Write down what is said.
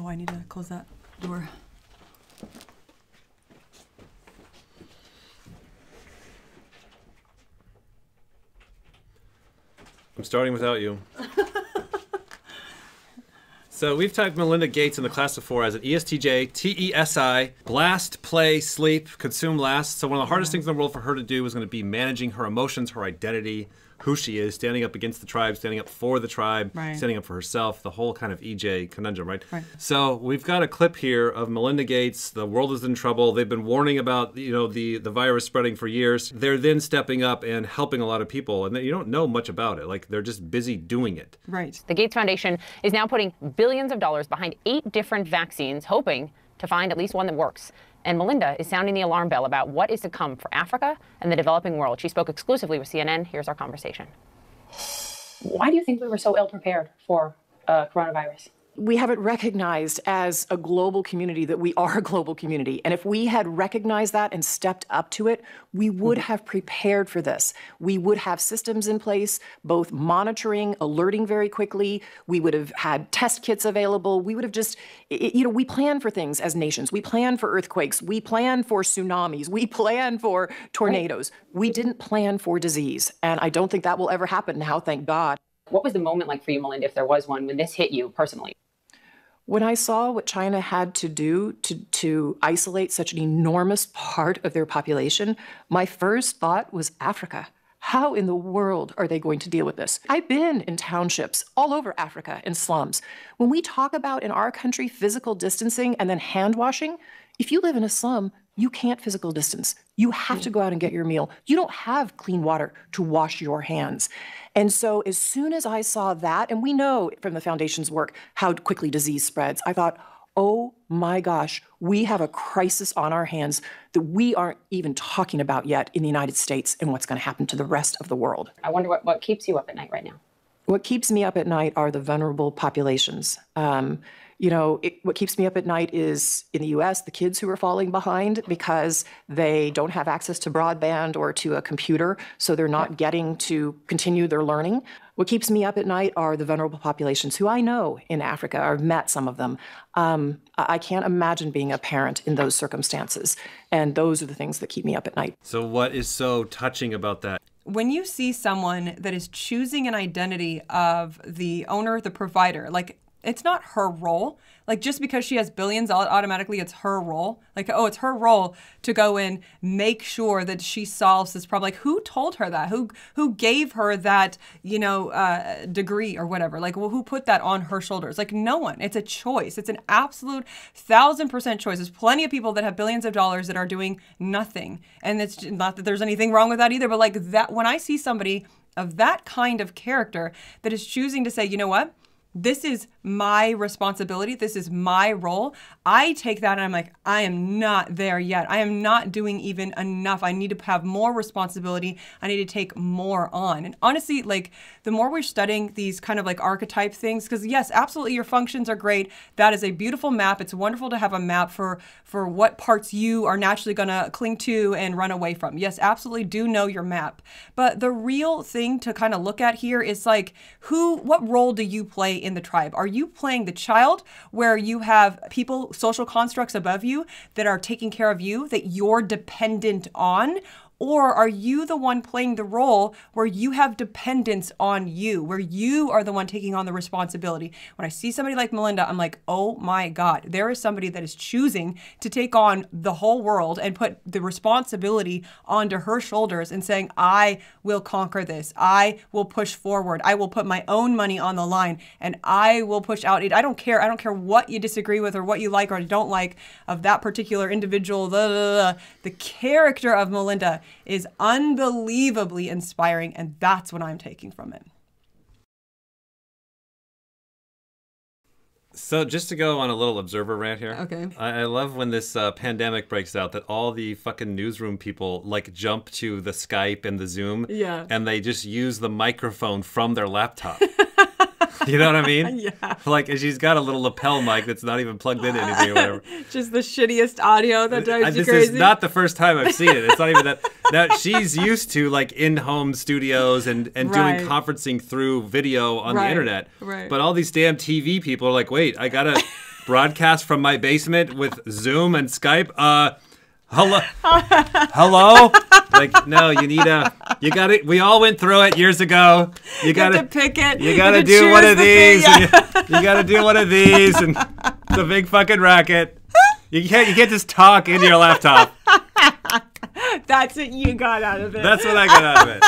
Oh, I need to close that door. I'm starting without you. So we've typed Melinda Gates in the class before as an ESTJ, TESI, blast, play, sleep, consume, last. So one of the hardest things in the world for her to do was going to be managing her emotions, her identity, who she is, standing up against the tribe, standing up for the tribe, standing up for herself, the whole kind of EJ conundrum, right? So we've got a clip here of Melinda Gates. The world is in trouble. They've been warning about, the virus spreading for years. They're then stepping up and helping a lot of people, and you don't know much about it. Like, they're just busy doing it. Right. The Gates Foundation is now putting billions of dollars behind 8 different vaccines, hoping to find at least one that works. And Melinda is sounding the alarm bell about what is to come for Africa and the developing world. She spoke exclusively with CNN. Here's our conversation. Why do you think we were so ill prepared for coronavirus? We haven't recognized as a global community that we are a global community. And if we had recognized that and stepped up to it, we would have prepared for this. We would have systems in place, both monitoring, alerting very quickly. We would have had test kits available. We would have just, we plan for things as nations. We plan for earthquakes. We plan for tsunamis. We plan for tornadoes. We didn't plan for disease. And I don't think that will ever happen now, thank God. What was the moment like for you, Melinda, if there was one, when this hit you personally? When I saw what China had to do to isolate such an enormous part of their population, my first thought was Africa. How in the world are they going to deal with this? I've been in townships all over Africa, in slums. When we talk about in our country physical distancing and then hand washing, if you live in a slum, you can't physical distance. You have to go out and get your meal. You don't have clean water to wash your hands. And so as soon as I saw that, and we know from the foundation's work how quickly disease spreads, I thought, oh my gosh, we have a crisis on our hands that we aren't even talking about yet in the United States and what's going to happen to the rest of the world. I wonder what keeps you up at night right now? What keeps me up at night are the vulnerable populations. What keeps me up at night is, in the U.S., the kids who are falling behind because they don't have access to broadband or to a computer, so they're not getting to continue their learning. What keeps me up at night are the vulnerable populations who I know in Africa. I've met some of them. I can't imagine being a parent in those circumstances, and those are the things that keep me up at night. So what is so touching about that? When you see someone that is choosing an identity of the owner, the provider, like, it's not her role. Like, just because she has billions, automatically it's her role. Like, oh, it's her role to go in, make sure that she solves this problem. Like, who told her that? Who gave her that, degree or whatever? Like, well, who put that on her shoulders? Like, no one. It's a choice. It's an absolute 1,000% choice. There's plenty of people that have billions of dollars that are doing nothing. And it's not that there's anything wrong with that either, but like that, when I see somebody of that kind of character that is choosing to say, you know what? This is my responsibility. This is my role. I take that and I'm like, I am not there yet. I am not doing even enough. I need to have more responsibility. I need to take more on. And honestly, like, the more we're studying these kind of like archetype things, because yes, absolutely, your functions are great. That is a beautiful map. It's wonderful to have a map for what parts you are naturally going to cling to and run away from. Yes, absolutely, do know your map. But the real thing to kind of look at here is like, what role do you play in the tribe? Are you playing the child, where you have people, social constructs above you that are taking care of you, that you're dependent on? Or are you the one playing the role where you have dependence on you, where you are the one taking on the responsibility? When I see somebody like Melinda, I'm like, oh my God, there is somebody that is choosing to take on the whole world and put the responsibility onto her shoulders and saying, I will conquer this. I will push forward. I will put my own money on the line and I will push out. I don't care. I don't care what you disagree with or what you like or don't like of that particular individual. The character of Melinda is unbelievably inspiring, and that's what I'm taking from it. So just to go on a little observer rant here. Okay. I love when this pandemic breaks out that all the fucking newsroom people like jump to the Skype and the Zoom. Yeah. And they just use the microphone from their laptop. You know what I mean? Yeah. Like, she's got a little lapel mic that's not even plugged into anything or whatever. Just the shittiest audio that drives you this crazy. Is not the first time I've seen it. It's not even that. Now, she's used to like in-home studios and doing conferencing through video on the internet. Right. But all these damn TV people are like, wait, I gotta broadcast from my basement with Zoom and Skype. Hello? Like, no, you got it. We all went through it years ago. You got to pick it. You got to do one of these. And you got to do one of these. And it's a big fucking racket. You can't just talk into your laptop. That's what you got out of it. That's what I got out of it.